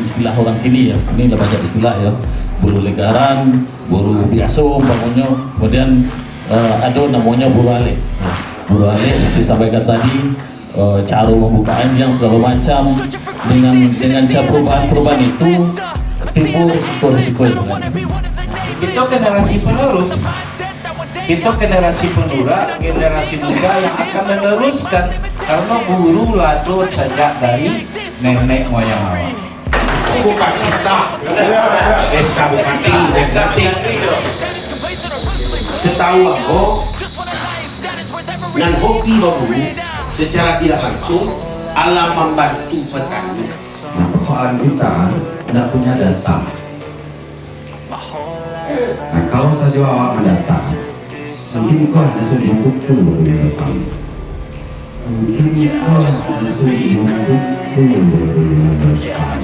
Istilah orang kini ya, ini lah banyak istilah ya, buru legaran, buru biasung, bangunnya, kemudian ada namanya buru alik. Buru alik seperti sampaikan tadi, cara pembukaan yang segala macam dengan cara perubahan itu timbul risiko-risiko sebenarnya. Kita generasi penerus, kita generasi generasi muda yang akan meneruskan karena guru lador sejak dari nenek moyang awal. Bukan kisah, setahu aku, dan hoki baru secara tidak langsung alam membantu petani. Nah, persoalan kita tidak punya data. Nah, kalau saja awak mendata, mungkin kau hanya sudah buku dari depan. Mungkin kau hanya sudah buku dari depan.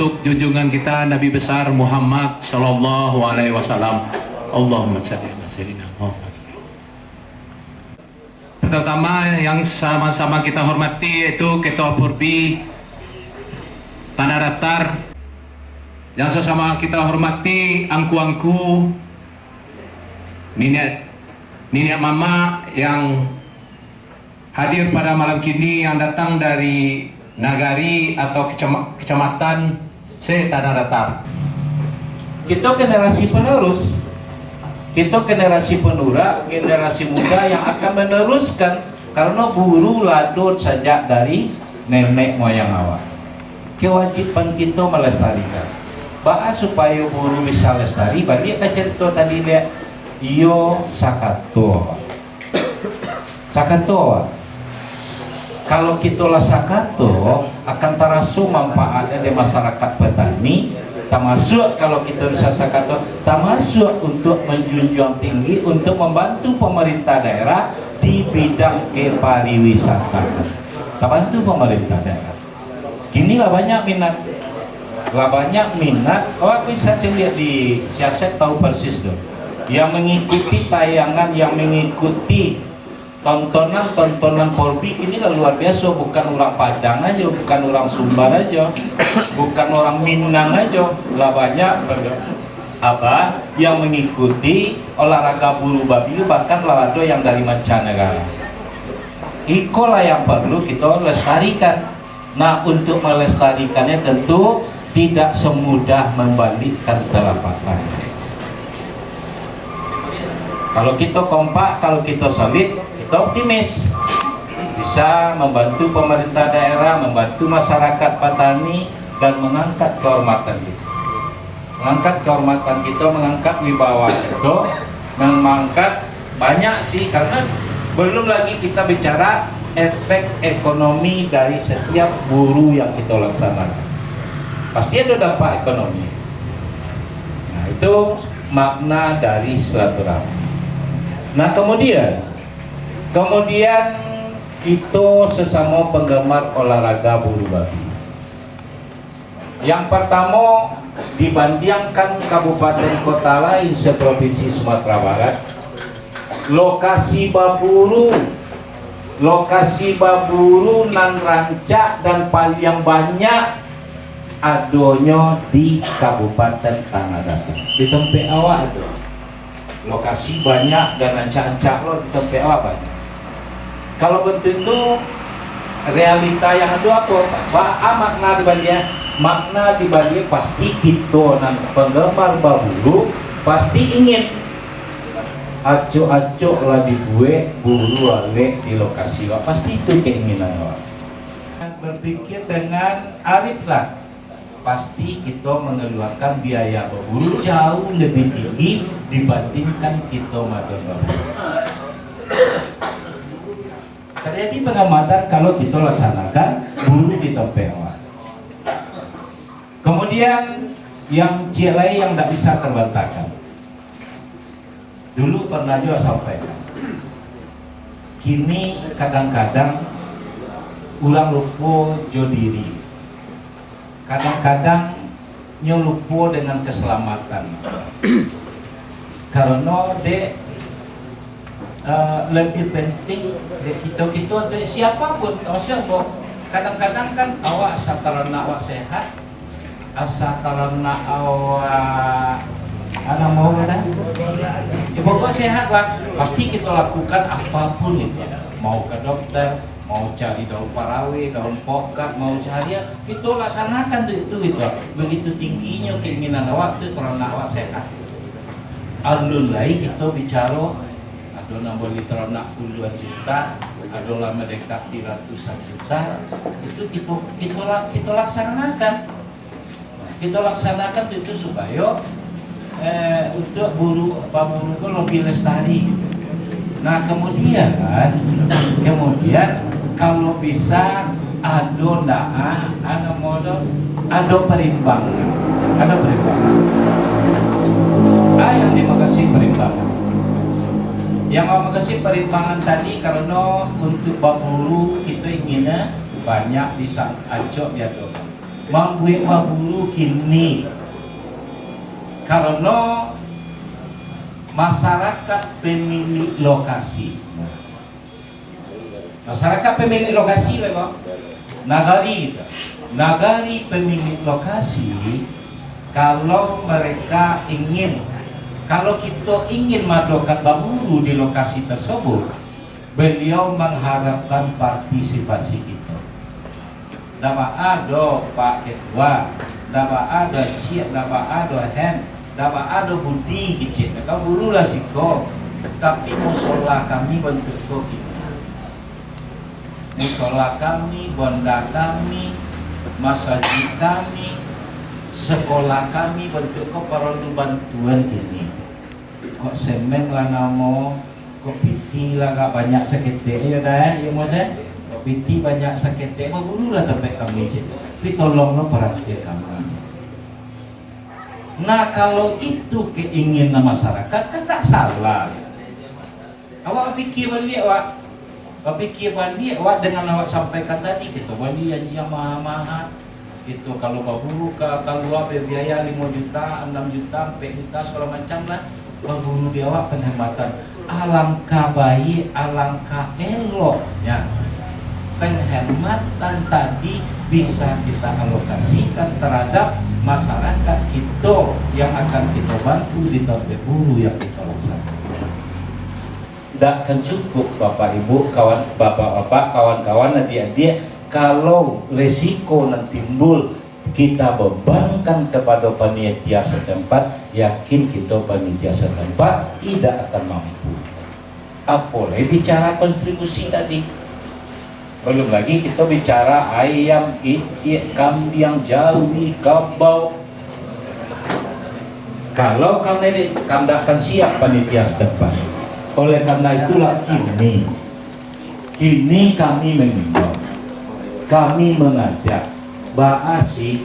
untuk junjungan kita Nabi besar Muhammad Sallallahu Alaihi Wasallam. Allahumma shalli ala sayyidina Muhammad. Pertama yang sama-sama kita hormati yaitu Ketua Purbi Tanah Datar yang sesama kita hormati, angku-angku, nenek mama yang hadir pada malam kini, yang datang dari nagari atau kecamatan Tanah Datar. Kita generasi penerus, kita generasi penura, generasi muda yang akan meneruskan, karena buru ladut sejak dari nenek moyang awal. Kewajiban kita melestarikan. Bahas supaya buru bisa lestari, balik ke cerita tadi lihat, iyo sakato. Sakato. Kalau kita lah sakato, akan terasa manfaatnya di masyarakat petani. Termasuk kalau kita bisa sakato, termasuk untuk menjunjung tinggi untuk membantu pemerintah daerah di bidang kepariwisata. Terbantu pemerintah daerah. Kini lah banyak minat, Oh, bisa lihat di siasat tahu persis tuh. Yang mengikuti tayangan, yang mengikuti tontonan Polri ini luar biasa, bukan orang Padang aja, bukan orang Sumbar aja, bukan orang Minang aja, lah banyak yang mengikuti olahraga bulu babi, bahkan lah ada yang dari mancanegara. Ikolah yang perlu kita lestarikan. Nah, untuk melestarikannya tentu tidak semudah membalikkan telapak tangan. Kalau kita kompak, kalau kita solid, kita optimis bisa membantu pemerintah daerah, membantu masyarakat petani, dan mengangkat kehormatan kita. Mengangkat kehormatan kita, mengangkat wibawa kita, mengangkat banyak sih, karena belum lagi kita bicara efek ekonomi dari setiap buruh yang kita laksanakan. Pasti ada dampak ekonomi. Nah, itu makna dari silaturahmi. Nah, kemudian kita sesama penggemar olahraga bulu babi. Yang pertama, dibandingkan kabupaten kota lain seprovinsi Sumatera Barat, lokasi baburu nan rancak dan paling banyak adonyo di Kabupaten Tanah Datar. Di tempat awak itu lokasi banyak dan rancak-rancak lo di tempat awak banyak. Kalau bentuk itu realita yang ada apa? Makna dibanding pasti kita nan penggemar baburu pasti ingin acok-acok lah dibuat buru wale di lokasi lo, pasti itu keinginan lo. Berpikir dengan arif lah, pasti kita mengeluarkan biaya berburu jauh lebih tinggi dibandingkan kita madon berburu. Terjadi pengamatan kalau kita laksanakan buru di tempat awal. Kemudian yang cilai yang tidak bisa terbantahkan. Dulu pernah juga sampaikan, kini kadang-kadang ulang lupa jo diri, kadang-kadang nyelupo dengan keselamatan, karena lebih penting kita siapapun, kadang-kadang kan awak satarana awak sehat, asatarana awak mau kan? Ya pokoknya sehat lah. Pasti kita lakukan apapun itu. Mau ke dokter, mau cari daun parawe, daun pokat, mau cari kita laksanakan itu. Begitu tingginya keinginan awak itu ternak awak sehat. Alun lain kita bicara, ada yang boleh ternak puluhan juta, ada yang mendekati ratusan juta. Itu kita laksanakan. Kita laksanakan itu supaya untuk buru lebih lestari. Nah, kemudian kalau bisa ada perimbangan. Yang dimakasih perimbangan. Yang makasih perimbangan tadi karena untuk baburu kita inginnya banyak bisa acok diatur. Membuat baburu kini karena masyarakat pemilik lokasi, nagari gitu. nagari pemilik lokasi, kalau mereka ingin, kalau kita ingin majukan baburu di lokasi tersebut, beliau mengharapkan partisipasi kita. Nama ada Pak Ketua, nama ada Cik, nama ada Hen, nama ada Budi kecil. Kau burulah siko, tapi musola kami bentuk kita. Musola kami, bonda kami, masjid kami, sekolah kami bentuk perlu bantuan ini. Kok semen lah namo, kok piti lah gak banyak sakit ya dah, ya maksudnya. Piti banyak sakit tema burulah sampai kami cek. Tapi tolonglah perhatian kami. Nah kalau itu keinginan masyarakat kan tak salah. Awak pikir balik awak, pikir balik awak dengan awak sampaikan tadi kita balik yang mahal-mahal. Gitu kalau baburu kalau biaya 5 juta, 6 juta, 4 juta segala macam lah. Baburu dia awak penghematan. Alangkah baik, alangkah eloknya. Penghematan tadi bisa kita alokasikan terhadap masyarakat kita yang akan kita bantu di tempat buruh yang kita laksanakan. Tidak akan cukup Bapak Ibu, bapak-bapak, kawan-kawan, adik-adik, kalau resiko nanti timbul kita bebankan kepada panitia setempat, yakin kita panitia setempat tidak akan mampu. Apalagi bicara kontribusi tadi. Belum lagi kita bicara ayam, itik, kambing, jawi, kabau. Kalau kami akan siap panitia setempat. Oleh karena itulah kini kami mengimbau, kami mengajak bahasi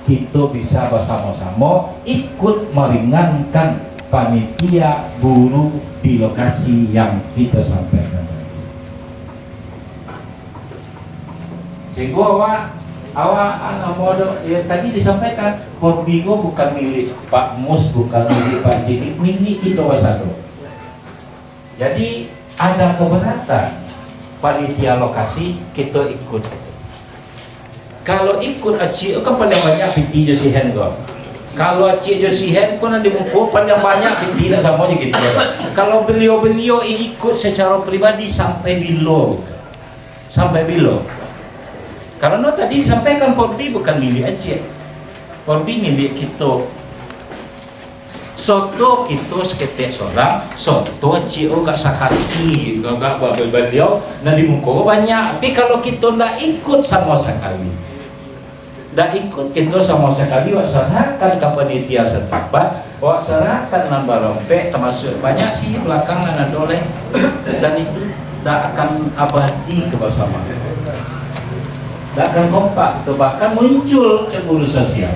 kita bisa bersama-sama ikut meringankan panitia buruh di lokasi yang kita sampaikan. Sehingga awak modal ya, tadi disampaikan Korbigo bukan milik Pak Mus, bukan milik Pak Jadi, milik kita wasado. Jadi ada keberatan panitia lokasi kita ikut. Kalau ikut Acik kan paling banyak piti Josihen kok. Kalau Acik Josihen pun nanti muncul paling banyak piti tak sama aja gitu. Kalau beliau ikut secara pribadi sampai bilo. Karena tadi disampaikan Porbi bukan milik Aceh, Porbi milik kita. Soto kita seketek seorang, soto Aceh gak sakati, gak beliau, nanti muka banyak. Tapi kalau kita ndak ikut sama sekali, wak serahkan ke panitia setempat, wak serahkan nambah rompek, termasuk banyak sih belakangan ada oleh, dan itu tidak akan abadi kebersamaan. Tidak akan kompak, atau bahkan muncul cemburu sosial.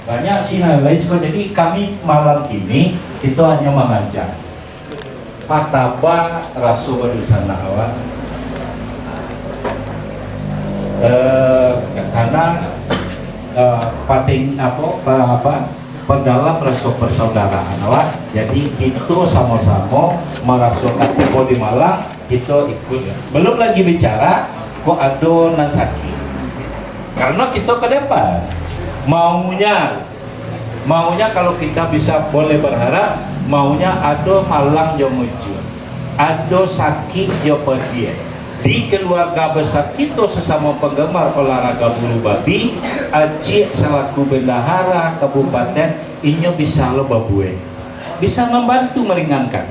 Banyak sinyal lain sebagainya. Jadi kami malam ini itu hanya mengajak Pataba Rasul bersana awal, karena pating perdalam rasa persaudaraan awak. Jadi itu sama-sama merasakan tempo di Malang, kita ikut. Belum lagi bicara kok ado Nansaki, karena kita ke depan maunya kalau kita bisa boleh berharap maunya ado Malang jo muncul, ado Saki jo pergi di keluarga besar kita sesama penggemar olahraga bulu babi. Acik selaku bendahara kabupaten inyo bisa lo babue, bisa membantu meringankan,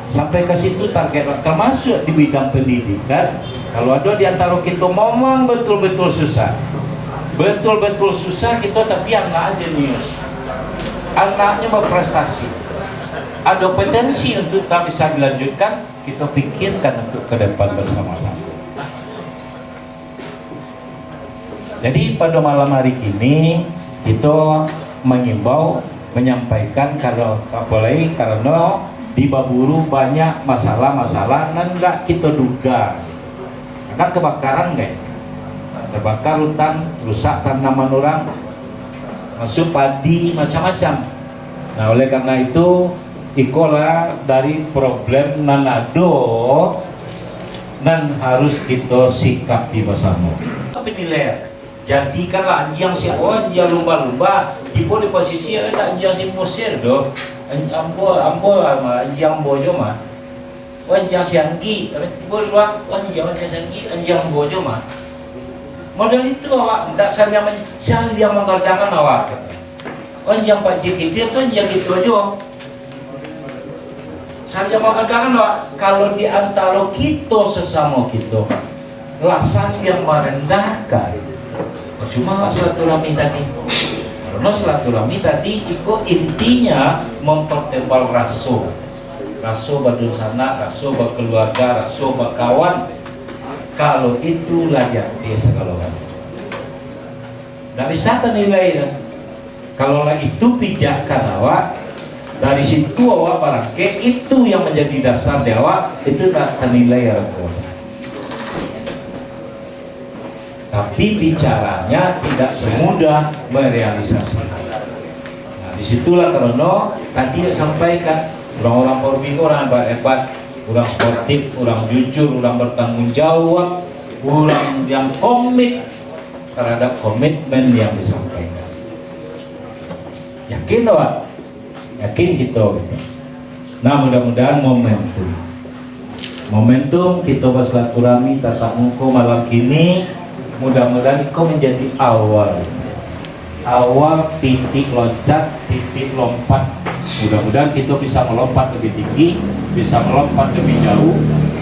sampai ke situ target termasuk di bidang pendidikan. Kalau ada di antara kita memang betul-betul susah kita, tapi anak jenius, anaknya berprestasi, ada potensi untuk tak bisa dilanjutkan, kita pikirkan untuk ke depan bersama-sama. Jadi pada malam hari ini kita menyampaikan kalau boleh, karena di Baburu banyak masalah-masalah nggak kita duga. Karena kebakaran terbakar hutan, rusak tanaman orang, masuk padi, macam-macam. Nah oleh karena itu ikola dari problem nanado nan harus kita sikapi bersama. Penilaian jadikanlah anjing si anjing lumba-lumba di posisi ada anjing si Mesir do ambo sama anjing bojo mah anjing si anggi tapi tiba anjing si anggi anjing bojo mah model itu awak tidak saling yang menggardakan awak anjing Pak Cik itu anjing itu aja saja mengatakan bahwa kalau di antara kita sesama kita lasan yang merendahkan cuma silaturahmi tadi karena silaturahmi tadi itu intinya mempertebal raso badul sana, raso berkeluarga, raso berkawan. Kalau itu layak dia segala dari sana nilai kalau itu pijakan awak dari situ awak barangke itu yang menjadi dasar dewa itu tak ternilai tapi bicaranya tidak semudah merealisasi. Nah disitulah karena tadi sampaikan orang-orang Porbi orang hebat, orang sportif, orang jujur, orang bertanggung jawab, orang yang komit terhadap komitmen yang disampaikan. Yakin awak? Yakin kita. Nah mudah-mudahan momentum kita bersilaturahmi tatap muka malam kini mudah-mudahan itu menjadi awal titik loncat, titik lompat. Mudah-mudahan kita bisa melompat lebih tinggi, bisa melompat lebih jauh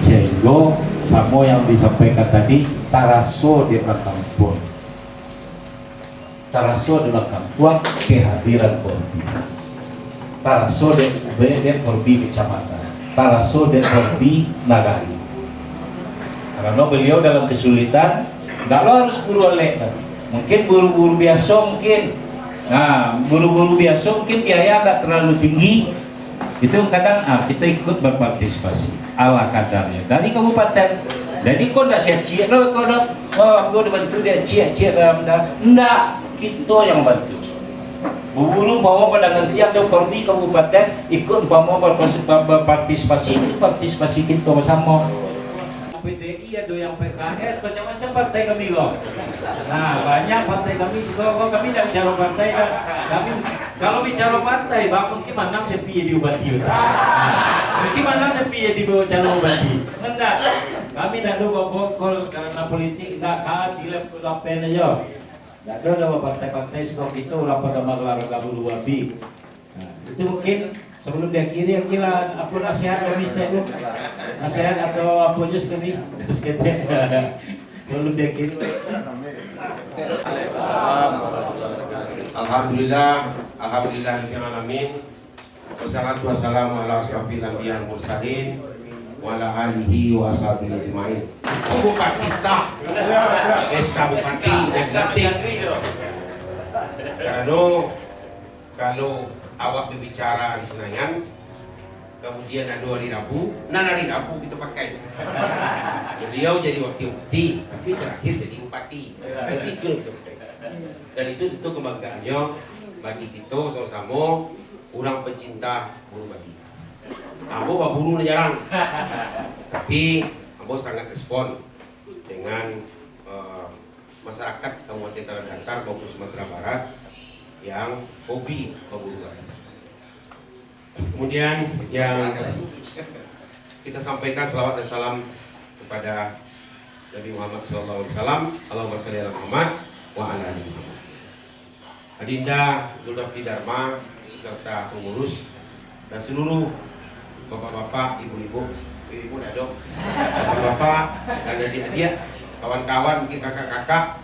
sehingga sama yang disampaikan tadi taraso di belakang pun taraso di belakang puang kehadiran Porbi. Taraso de Porbi kecamatan, Taraso de Porbi nagari. Karena beliau dalam kesulitan, tidak harus buru oleh, mungkin buru-buru biasa mungkin. Nah, buru-buru biasa mungkin biaya tidak terlalu tinggi. Itu kadang kita ikut berpartisipasi ala kadarnya dari kabupaten. Jadi kau tidak siap-siap, kau dibantu dia siap-siap enggak, kita yang bantu. Buru bawa pada nanti atau Porbi kabupaten ikut bawa berpartisipasi itu partisipasi kita bersama. PDI ada yang PKS macam-macam partai kami loh. Nah banyak partai kami kalau kami tidak bicara partai kami kalau bicara partai bangun gimana sepi diobati gimana sepi dibawa calon obati enggak kami tidak ada bawa karena politik enggak dilapen aja. Tidak ada partai-partai seperti itu orang pada magelar gabul wabi. Nah, itu mungkin sebelum diakhiri kira apa nasihat kami itu nasihat atau apa aja sekali sebelum diakhiri. Alhamdulillahirrahmanirrahim. Wassalatu wassalamu ala asrofil anbiya wal mursalin wa ala alihi wa sahbihi ajmain. Bupati sah, Bupati Negatif. Kalau awak berbicara di Senayan, kemudian ada hari Rabu, hari Rabu kita pakai. Beliau jadi wakil bupati, tapi terakhir jadi bupati. Itu dan itu kebanggaannya bagi kita sama-sama orang pecinta buru babi. Ambo baburu jarang, tapi Ambo sangat respon dengan masyarakat Kabupaten Tanah Datar maupun Sumatera Barat yang hobi berburu babi. Kemudian yang kita sampaikan selawat dan salam kepada Nabi Muhammad SAW. Allahumma sholli ala Muhammad wa ala ali Muhammad. Adinda Zulfaqar Dharma serta pengurus dan seluruh bapak-bapak, ibu-ibu dado, bapak-bapak dan adik-adik, kawan-kawan, mungkin kakak-kakak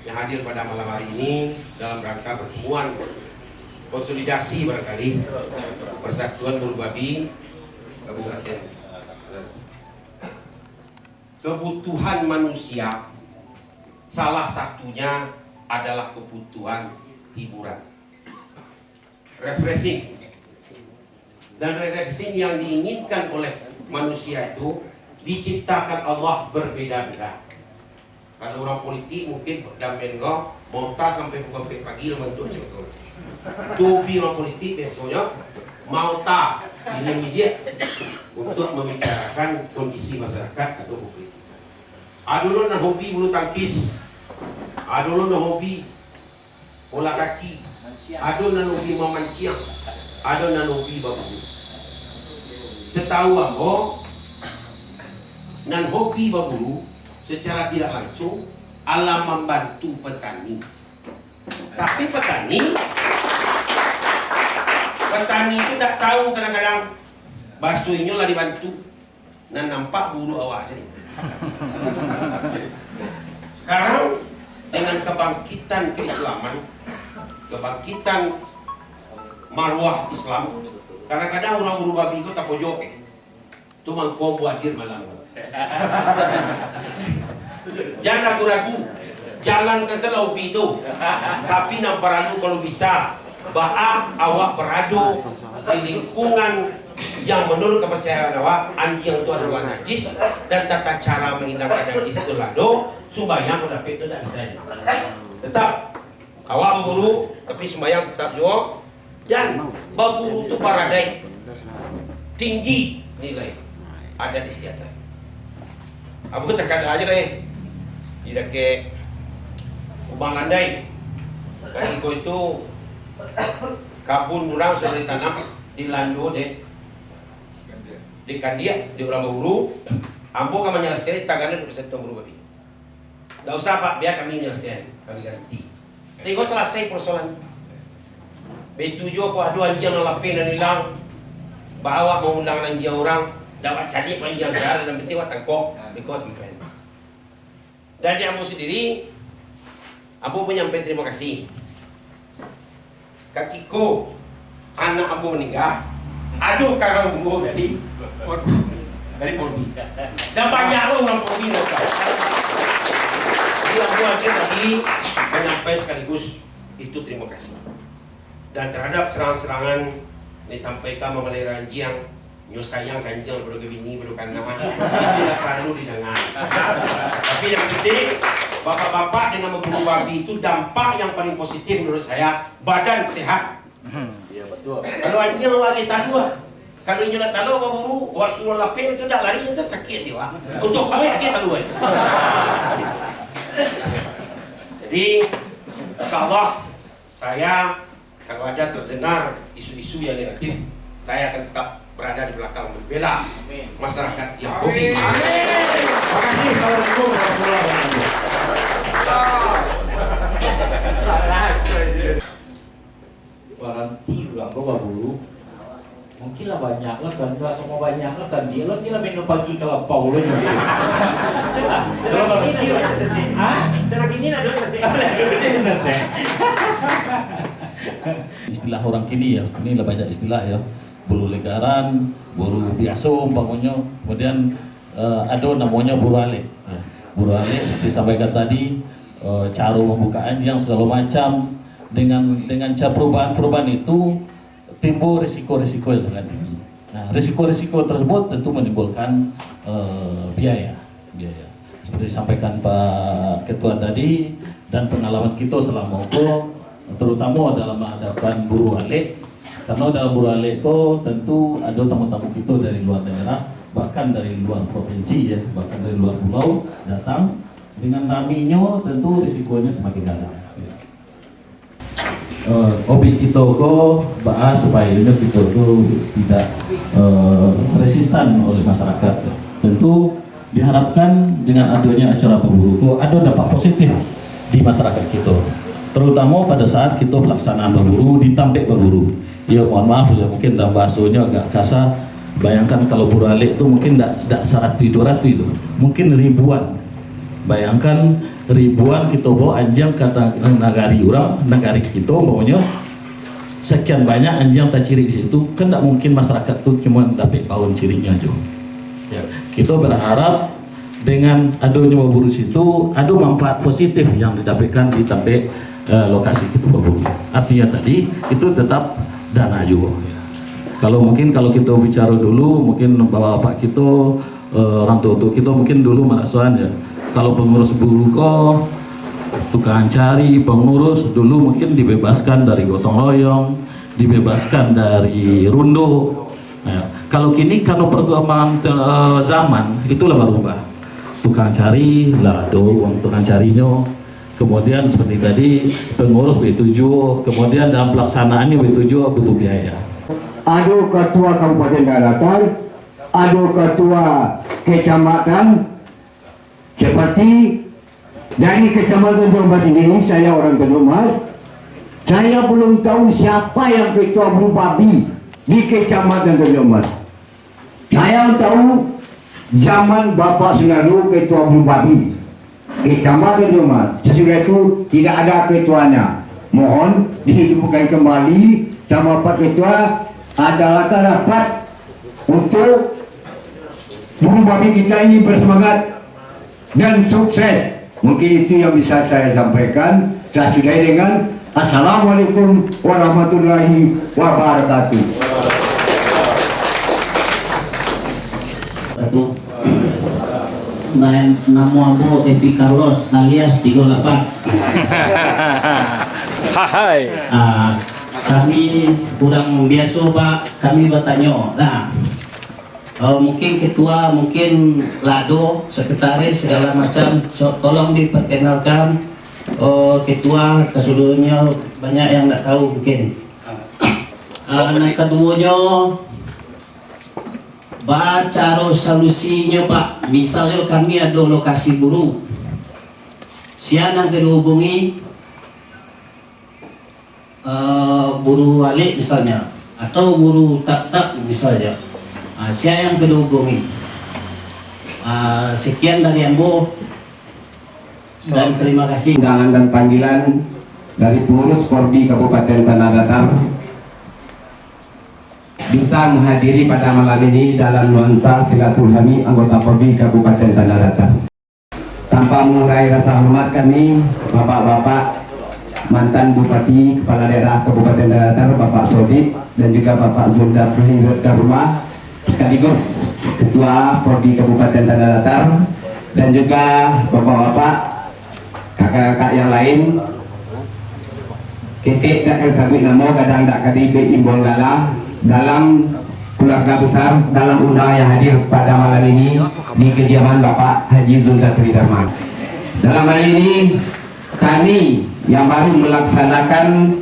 yang hadir pada malam hari ini dalam rangka pertemuan konsolidasi barangkali Persatuan Buru Babi Kabupaten. Kebutuhan manusia salah satunya adalah kebutuhan hiburan, refreshing. Dan refreshing yang diinginkan oleh manusia itu diciptakan Allah berbeda-beda. Kalau orang politik mungkin dan mengo monta sampai pukul pagi membentuk contoh. Topi orang politik besoknya mau tak ini media untuk membicarakan kondisi masyarakat atau publik. Ada dulu nak hobi bulu tangkis, ada dulu nak hobi bola kaki, ada nak hobi memancing, ada nak hobi berburu. Setahu ambo, nan hobi berburu secara tidak langsung alam membantu petani. Tapi petani itu tak tahu kadang-kadang basuhnya lah dibantu dan nampak buru awak sini. Sekarang dengan kebangkitan keislaman, kebangkitan marwah Islam, kadang-kadang orang buru babi itu tak pojok tu mangkau buatir malam. Jangan ragu-ragu, jalankan salah hobi itu. Tapi nak perlu kalau bisa awak beradu di lingkungan yang menurut kepercayaan awak anjing itu adalah najis dan tata cara menghilangkan najis itu lado sembahyang mendapat itu tak bisa. Tetap awak berburu tapi sembahyang tetap juga, dan berburu itu paradai tinggi nilai adat istiadat. Aku tekan aja deh tidak ke Ubang Landai kasih itu kabun orang sudah ditanam di Lando deh di Kandia di orang berburu. Ambo kami menyelesaikan tangannya untuk bisa berburu babi. Tak usah pak, biar kami menyelesaikan, kami ganti sehingga selesai persoalan. Betul juga kok ada anjing yang lapin dan hilang bawa mengulang anjing orang dapat cari anjing sekarang dan betul tangkok because sampai. Dan di Ambo sendiri, Ambo menyampaikan terima kasih. Ketika anak Ambo meninggal, aduh kakak Ambo dari Polri. Dan banyak orang Polri lokal. Jadi Ambo akhirnya tadi menyampaikan sekaligus itu terima kasih. Dan terhadap serangan-serangan disampaikan memelihara anjing, nyusayang kanjeng perlu kebini perlu kandang itu tidak perlu didengar. Tapi yang penting bapak-bapak dengan berburu babi itu dampak yang paling positif menurut saya badan sehat. Iya betul. Kalau anjing awak kita dua, kalau ini nak tahu berburu, awak suruh lapeng itu tidak lari itu sakit dia. Untuk kau yang kita dua. Jadi insyaallah saya kalau ada terdengar isu-isu yang negatif, saya akan tetap berada di belakang membela masyarakat yang hobi. Terima kasih. Assalamualaikum warahmatullahi wabarakatuh. Waranti ulang bawa bulu. Mungkin lah banyak lah kan, nggak semua banyak lah kan dia. Lo tidak minum pagi kalau Paulo juga. Kalau ini cara gini ada selesai. Istilah orang kini ya, ini lah banyak istilah ya. Buru legaran, buru biasum, bangunnya, kemudian ada namanya buru ale. Buru ale seperti sampaikan tadi, cara membuka anjing segala macam dengan cara perubahan itu timbul risiko-risiko yang sangat tinggi. Nah, risiko-risiko tersebut tentu menimbulkan biaya. Seperti disampaikan Pak Ketua tadi dan pengalaman kita selama itu, terutama dalam menghadapkan buru ale. Karena dalam buru ale itu tentu ada tamu-tamu kita dari luar daerah, bahkan dari luar provinsi ya, bahkan dari luar pulau datang. Dengan raminya tentu risikonya semakin dalam. Hobi kita kok bahas supaya kita itu tidak resistan oleh masyarakat. Tentu diharapkan dengan adanya acara berburu itu ada dampak positif di masyarakat kita, terutama pada saat kita pelaksanaan berburu di tampek berburu. Ya mohon maaf ya, mungkin dalam bahasanya agak kasar. Bayangkan kalau buru alik itu mungkin tidak 100 itu, mungkin ribuan. Bayangkan ribuan kita bawa anjing kata nagari orang, nagari kita bawanya sekian banyak anjing tak ciri di situ, kan tidak mungkin masyarakat itu cuma dapat bawaan cirinya aja. Ya, kita berharap dengan adanya berburu situ ada manfaat positif yang didapatkan di tampek lokasi kita berburu. Artinya tadi itu tetap dana juga. Kalau kita bicara dulu, mungkin bapak kita, orang tua kita mungkin dulu merasaan ya, kalau pengurus buru kok tukang cari pengurus dulu mungkin dibebaskan dari gotong royong, dibebaskan dari rundu. Nah, kalau kini kalau perkembangan zaman itulah berubah. Tukang cari lado, uang tukang carinya. Kemudian seperti tadi pengurus B7, kemudian dalam pelaksanaannya B7 butuh biaya. Ada ketua Kabupaten Daratan, ada ketua kecamatan, seperti dari kecamatan Jombang sendiri, saya orang Tenumas, saya belum tahu siapa yang ketua Bulu Babi di kecamatan Jombang. Saya tahu zaman Bapak Sunardo ketua Bulu Babi kecamatan Jombang. Sesudah itu tidak ada ketuanya. Mohon dihidupkan kembali sama Pak Ketua, adalah rapat untuk Bulu Babi kita ini bersemangat dan sukses. Mungkin itu yang bisa saya sampaikan. Saya sudahi dengan Assalamualaikum warahmatullahi wabarakatuh. Namo Ambo Epi Carlos alias 38. Hai. Kami kurang biasa Pak, kami bertanya. Nah, mungkin ketua, mungkin lado, sekretaris segala macam, tolong diperkenalkan. Ketua keseluruhnya banyak yang nggak tahu mungkin. Yang keduanya, cara solusinya Pak. Misalnya kami ada lokasi buru, siapa yang dihubungi buru wali misalnya, atau buru tak misalnya. Siapa yang dihubungi? Sekian dari Ambo. Dan terima kasih undangan dan panggilan dari pengurus Porbi Kabupaten Tanah Datar bisa menghadiri pada malam ini dalam nuansa silaturahmi anggota Porbi Kabupaten Tanah Datar. Tanpa mengurai rasa hormat kami, bapak-bapak mantan Bupati Kepala Daerah Kabupaten Tanah Datar, Bapak Sodik dan juga Bapak Zulkifli Garuma, sekaligus Ketua Porbi Kabupaten Tanah Datar, dan juga bapak-bapak kakak-kakak yang lain, kita tak akan sabit nama kadang tak kadi imbol gala dalam keluarga besar dalam undangan yang hadir pada malam ini di kediaman Bapak Haji Zulkifli Garuma. Dalam hal ini kami yang baru melaksanakan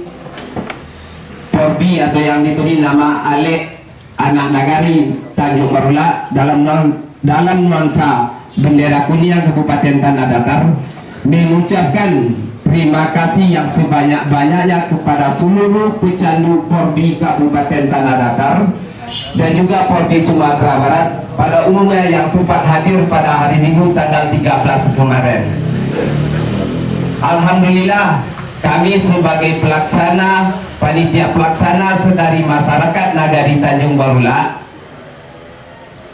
Porbi atau yang diberi nama Alek Anak Nagari Tanjung Marula dalam nuansa bendera kuning Kabupaten Tanah Datar, mengucapkan terima kasih yang sebanyak-banyaknya kepada seluruh pecandu Porbi Kabupaten Tanah Datar dan juga Porbi Sumatera Barat pada umumnya yang sempat hadir pada hari Minggu tanggal 13 kemarin. Alhamdulillah, kami sebagai pelaksana, panitia pelaksana sedari masyarakat Nagari Tanjung Marula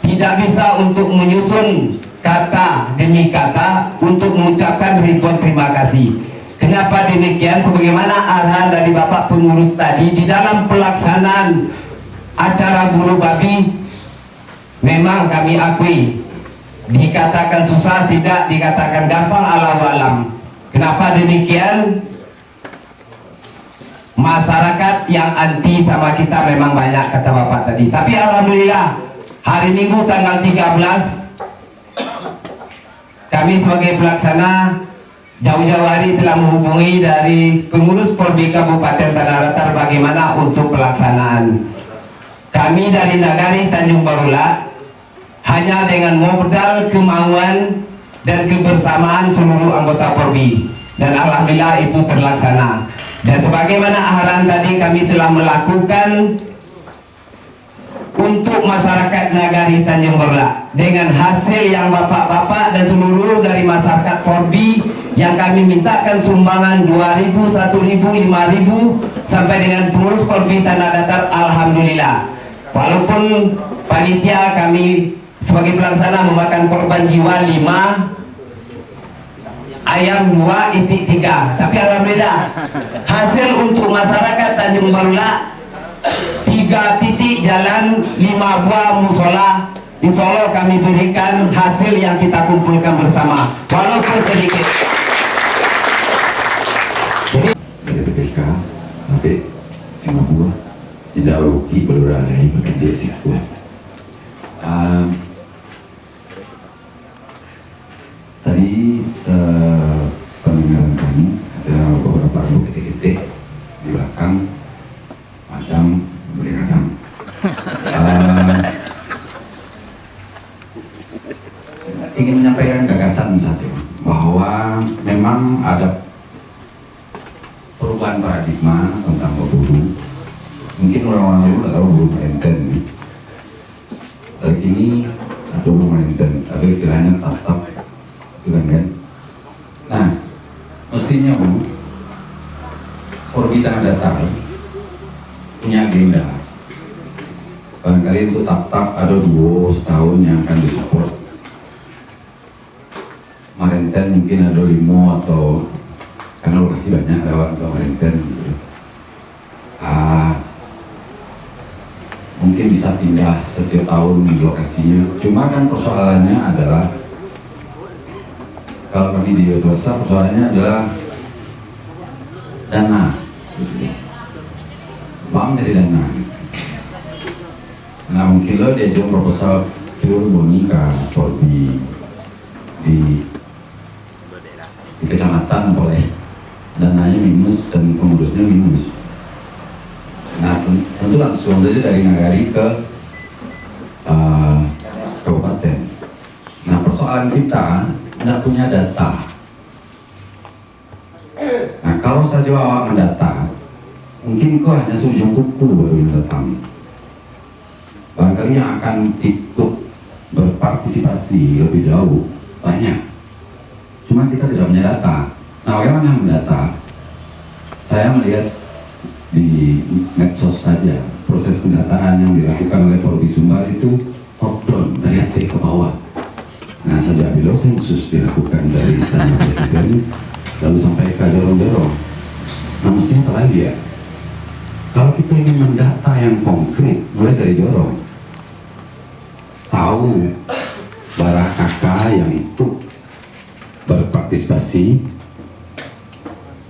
tidak bisa untuk menyusun kata demi kata untuk mengucapkan ribuan terima kasih. Kenapa demikian? Sebagaimana arahan dari Bapak Pengurus tadi, di dalam pelaksanaan acara Buru Babi memang kami akui dikatakan susah, tidak dikatakan gampang, Allahu alam. Kenapa demikian? Masyarakat yang anti sama kita memang banyak, kata Bapak tadi. Tapi alhamdulillah hari Minggu tanggal 13 kami sebagai pelaksana jauh-jauh hari telah menghubungi dari pengurus Porbi Kabupaten Tanah Datar bagaimana untuk pelaksanaan. Kami dari Nagari Tanjung Marula hanya dengan modal kemauan dan kebersamaan seluruh anggota Porbi, dan alhamdulillah itu terlaksana. Dan sebagaimana arahan tadi, kami telah melakukan untuk masyarakat Nagari Tanjung Marula dengan hasil yang bapak-bapak dan seluruh dari masyarakat Porbi yang kami mintakan sumbangan 2.000, 1.000, 5.000 sampai dengan pengurus Porbi Tanah Datar. Alhamdulillah, walaupun panitia kami sebagai pelaksana memakan korban jiwa 5, ayam 2, itik 3, tapi alhamdulillah hasil untuk masyarakat Tanjung Marula 3 titik jalan, 5 buah musola, insya Allah kami berikan hasil yang kita kumpulkan bersama walaupun sedikit. Jadi dari BPK sampai 5 buah Di Buluralai bukan di situ. Tadi pendengaran kami ada beberapa bukti-bukti di belakang Padang beradang. Ingin menyampaikan gagasan satu bahwa memang ada perubahan paradigma tentang berburu. Mungkin orang-orang dulu nggak tahu berburu merenten. Ini ada berburu merenten, ada istilahnya tatap, itu kan? Nah, mestinya Porbi Tanah Datar punya agenda. Barangkali itu tatap ada 2 tahun yang akan disupport. Marenten mungkin ada 5 atau karena lokasi banyak lewat untuk Marenten. Mungkin bisa pindah setiap tahun di lokasinya. Cuma kan persoalannya adalah kalau kami di Yotosa persoalannya adalah dana. Bank dari dana. Nah mungkin lo dia jual proposal pure Monika Porbi di kecamatan boleh dananya minus dan pengurusnya minus. Nah tentu langsung saja dari Nagari ke kabupaten. Nah persoalan kita tidak punya data. Nah kalau saja awak mendata, mungkin kau hanya seujung kuku baru yang datang. Barangkali yang akan ikut berpartisipasi lebih jauh banyak. Cuma kita tidak punya data. Nah bagaimana mendata? Saya melihat di medsos saja proses pendataan yang dilakukan oleh Porbi Sumbar itu top down dari atas ke bawah. Nah sejak bila sensus dilakukan dari Istana Presiden lalu sampai ke jorong-jorong. Nah mestinya apa lagi ya? Kalau kita ingin mendata yang konkret mulai dari jorong, tahu para kakak yang ikut berpartisipasi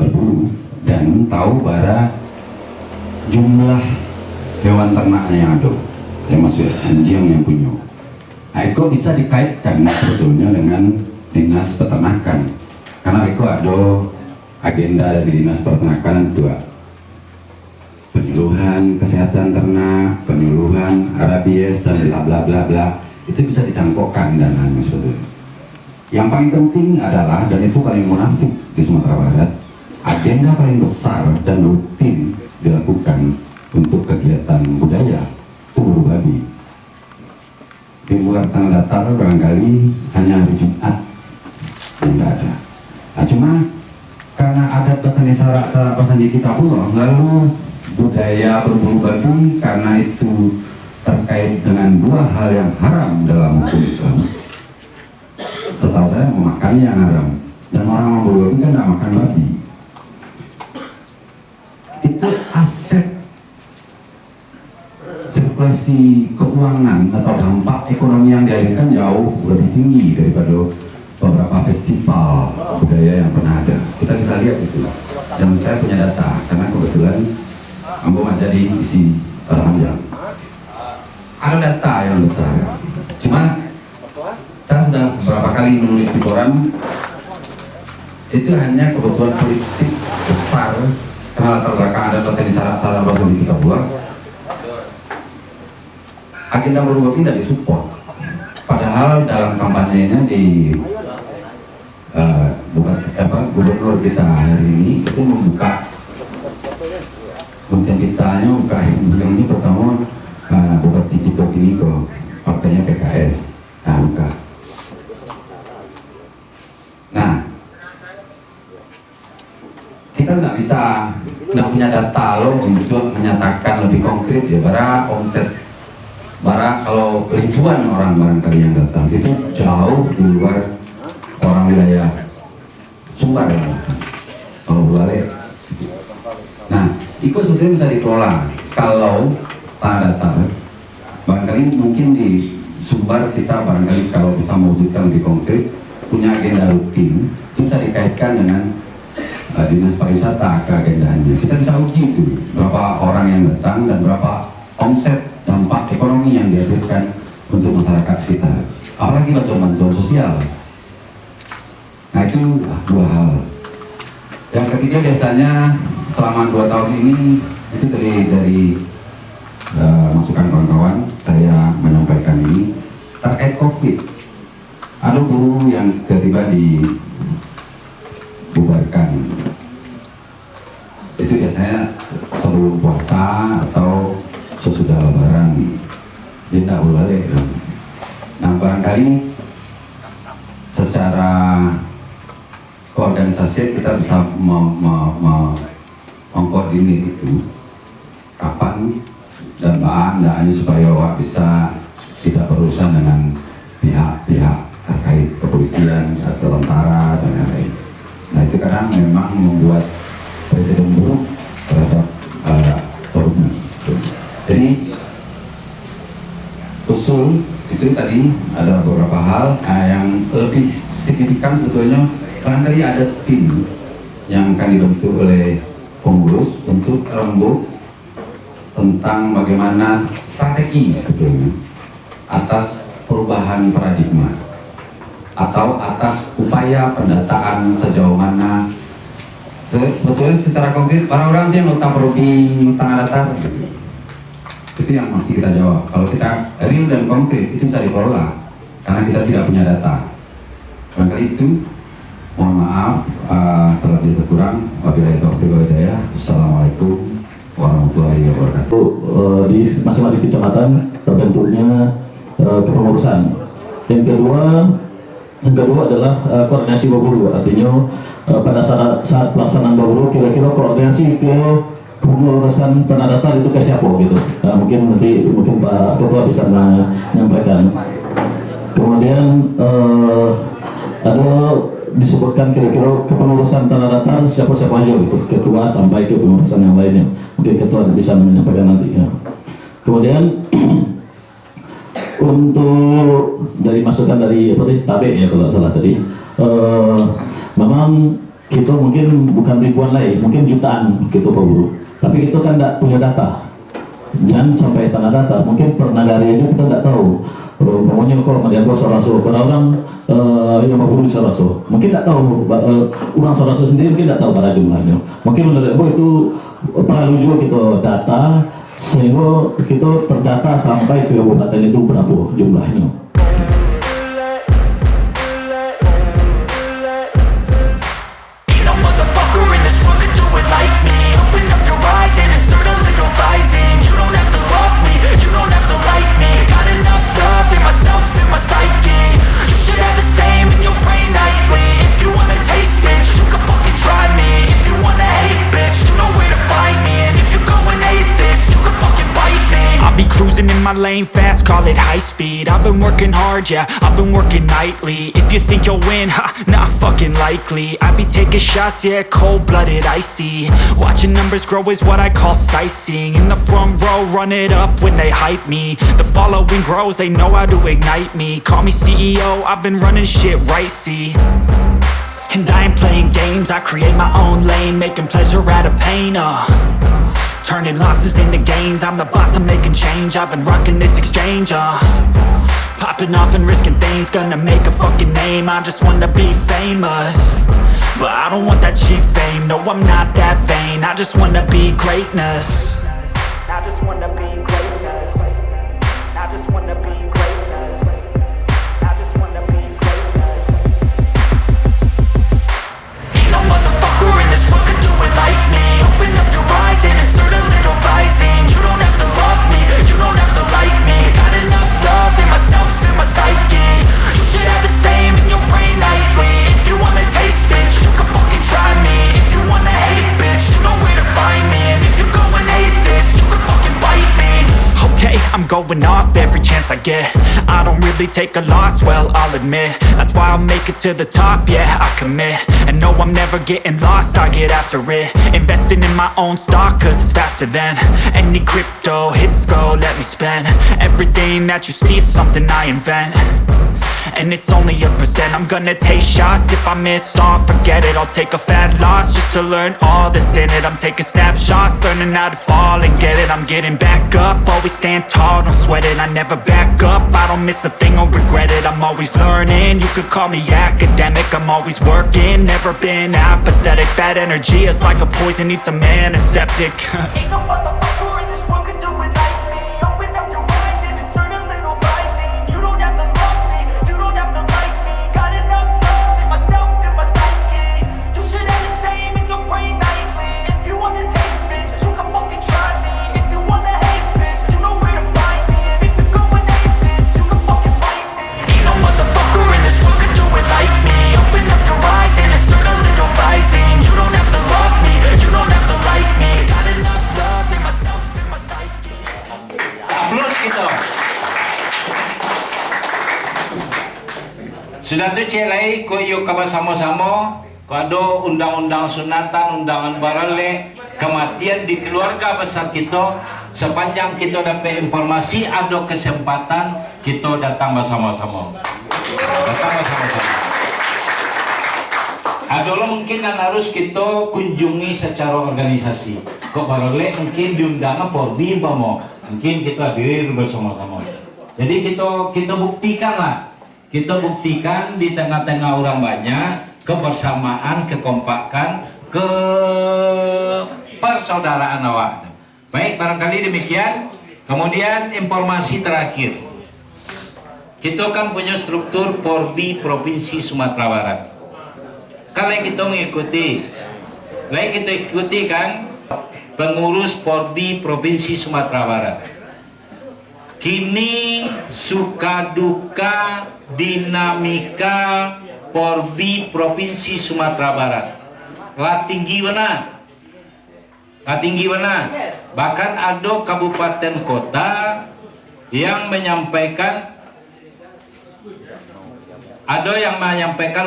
berburu dan tahu bara jumlah hewan ternaknya yang ada, yang maksud anjing yang punya. Nah, itu bisa dikaitkan sebetulnya dengan dinas peternakan, karena itu ada agenda dari dinas peternakan itu penyuluhan kesehatan ternak, penyuluhan rabies dan bla bla bla bla, itu bisa dicangkokkan dananya sebetulnya. Yang paling penting adalah, dan itu paling munafik di Sumatera Barat, agenda paling besar dan rutin dilakukan untuk kegiatan budaya itu buru babi. Di luar Tanah Datar barangkali hanya hari Jumat yang tidak ada. Nah, cuma karena ada pesan di kita pula, lalu budaya berburu babi karena itu terkait dengan 2 hal yang haram dalam hukum Islam. Setahu saya memakannya yang haram, dan orang berburu babi kan tidak makan babi. Itu aset sirkulasi keuangan atau dampak ekonomi yang dihadirkan jauh lebih tinggi daripada beberapa festival budaya yang pernah ada. Kita bisa lihat itu, dan saya punya data karena kebetulan Ambo jadi isi panjang. Ada data yang besar, cuma saya sudah beberapa kali menulis di koran, itu hanya kebutuhan politik besar karena latar belakang ada pasal di salah pasal di kita buat. Agenda berubah tidak disupport, padahal dalam kampanyenya di gubernur kita hari ini itu membuka konten kitanya, buka ini pertama Bupati Kito ini ke partainya PKS. Nah buka. Nah kita nggak punya data loh untuk menyatakan lebih konkret ya, bara omset kalau ribuan orang barangkali yang datang itu jauh di luar orang wilayah Sumbar ya, kalau balik. Nah, itu sebetulnya bisa dikelola kalau Tanah Datar. Barangkali mungkin di Sumbar kita barangkali kalau bisa mewujudkan lebih konkret punya agenda rutin, itu bisa dikaitkan dengan dinas pariwisata ke agendanya. Kita bisa uji itu berapa orang yang datang dan berapa omset dampak ekonomi yang dihadirkan untuk masyarakat sekitar, apalagi bantuan-bantuan sosial. Nah itu dua hal. Yang ketiga biasanya selama 2 tahun ini itu dari masukan kawan-kawan saya menyampaikan ini terkait COVID. Ada guru yang tiba-tiba dibubarkan. Itu biasanya sebelum puasa atau sesudah lebaran. Dia tidak boleh. Nah barangkali secara keorganisasian kita bisa mengkoordinir itu kapan dan bahan supaya awak bisa tidak berurusan dengan pihak-pihak terkait kepolisian atau tentara dan lain-lain. Nah itu kadang memang membuat presiden buruk terhadap Polri. Jadi usul itu tadi ada beberapa hal yang lebih signifikan sebetulnya. Barangkali ada tim yang akan dibentuk oleh pengurus untuk rembuk tentang bagaimana strategi sebetulnya atas perubahan paradigma atau atas upaya pendataan sejauh mana sebetulnya secara konkret orang-orang sih yang otak perlu di tanah datar itu yang mesti kita jawab. Kalau kita real dan konkret itu bisa dikelola karena kita tidak punya data. Barangkali itu. Mohon maaf terlebih terkurang. Wabillahi taufiq wal hidayah. Assalamualaikum warahmatullahi wabarakatuh. Di masing-masing kecamatan terbentuknya kepengurusan. Yang kedua adalah koordinasi Babulu. Artinya pada saat pelaksanaan Babulu kira-kira koordinasi ke kepengurusan tanah datar itu ke siapa gitu. Mungkin Pak Ketua bisa menyampaikan. Kemudian ada disebutkan kira-kira kepengurusan tanah datar siapa-siapa aja gitu, ketua sampai ke pengurusan yang lainnya. Mungkin ketua bisa menyampaikan nanti ya. Kemudian untuk dari masukan dari Tabe ya kalau salah tadi, memang kita mungkin bukan ribuan lagi, mungkin jutaan gitu Pak Guru. Tapi kita kan tidak punya data. Jangan sampai tanah data, mungkin per nagari aja kita tidak tahu. Pokoknya kok kemudian kok Saraso, orang yang mau di Saraso, mungkin tidak tahu orang Saraso sendiri mungkin tidak tahu pada jumlahnya. Mungkin menurut itu perlu juga kita data sehingga kita terdata sampai ke kabupaten itu berapa jumlahnya. My lane fast, call it high speed. I've been working hard, yeah, I've been working nightly. If you think you'll win, ha, not fucking likely. I be taking shots, yeah, cold-blooded, icy. Watching numbers grow is what I call sightseeing. In the front row, run it up when they hype me. The following grows, they know how to ignite me. Call me CEO, I've been running shit right, see. And I ain't playing games, I create my own lane, making pleasure out of pain, turning losses into gains. I'm the boss, I'm making change. I've been rocking this exchange, popping off and risking things. Gonna make a fucking name. I just wanna be famous, but I don't want that cheap fame. No, I'm not that vain. I just wanna be greatness. I just wanna be greatness. I just wanna be greatness. I just wanna be greatness. Ain't no motherfucker in this world could do it like me. Open up your eyes and insert a little rising. You don't have to love me, you don't have to like me. Got enough love in myself, in my psyche. You should have the same in your brain nightly. If you wanna taste, bitch, you can fucking try me. If you wanna hate, bitch, you know where to find me. And if you go and hate this, you can fucking bite me. Okay, I'm going off every chance I get. I don't really take a loss, well, I'll admit. That's why I'll make it to the top, yeah, I commit. And no, I'm never getting lost, I get after it. Investing in my own stock, cause it's faster than any crypto hits go, let me spend. Everything that you see is something I invent. and it's only a percent. I'm gonna take shots, if I miss all, forget it. I'll take a fat loss just to learn all that's in it. I'm taking snapshots, learning how to fall and get it. I'm getting back up, always stand tall, don't sweat it. I never back up, I don't miss a thing or regret it. I'm always learning, you could call me academic. I'm always working, never been apathetic. Bad energy is like a poison, needs some antiseptic. Ain't no motherfucker in this world could do it like me. Open up your eyes and insert a little rising. You don't have to love me, you don't have to like me. Got enough love in myself and my psyche. You should have the same in your brain nightly. If you wanna taste, bitch, you can fucking try me. If you wanna hate, bitch, you know where to find me. And if you're going hate, bitch, you can fucking fight me. Ain't no motherfucker in this world could do it like me. Open up your eyes and insert a little rising. You don't have to love me, you don't have to like me. Got enough love in myself and my psyche. Aplaus kita. Sudah tu celai ko iyo kaba sama-sama ko ada undang-undang sunatan, undangan barale, kematian di keluarga besar kita. Sepanjang kita dapat informasi, ada kesempatan kita datang bersama-sama. Datang bersama-sama. Adalah mungkin yang harus kita kunjungi secara organisasi. Kok barale mungkin diundang Porbi umpama. Mungkin kita hadir bersama-sama. Jadi kita buktikan lah. Kita buktikan di tengah-tengah orang banyak kebersamaan, kekompakan, kepersaudaraan awak. Baik, barangkali demikian. Kemudian informasi terakhir. Kita kan punya struktur Porbi Provinsi Sumatera Barat. Kalau kita mengikuti, kita ikuti kan pengurus Porbi Provinsi Sumatera Barat. Kini suka duka dinamika Porbi Provinsi Sumatera Barat lah tinggi benar. Bahkan ada kabupaten kota yang menyampaikan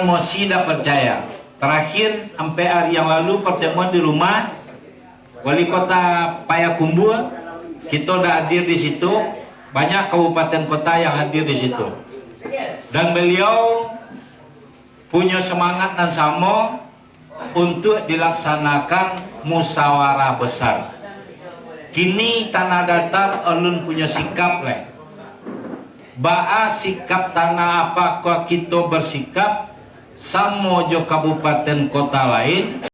mosi tidak percaya. Terakhir sampai hari yang lalu pertemuan di rumah Wali Kota Payakumbuh, kita udah hadir di situ. Banyak kabupaten kota yang hadir di situ. Dan beliau punya semangat dan sama untuk dilaksanakan musyawarah besar. Kini tanah datar ulun punya sikap leh. Baa sikap tanah apakah kita bersikap sama jo kabupaten kota lain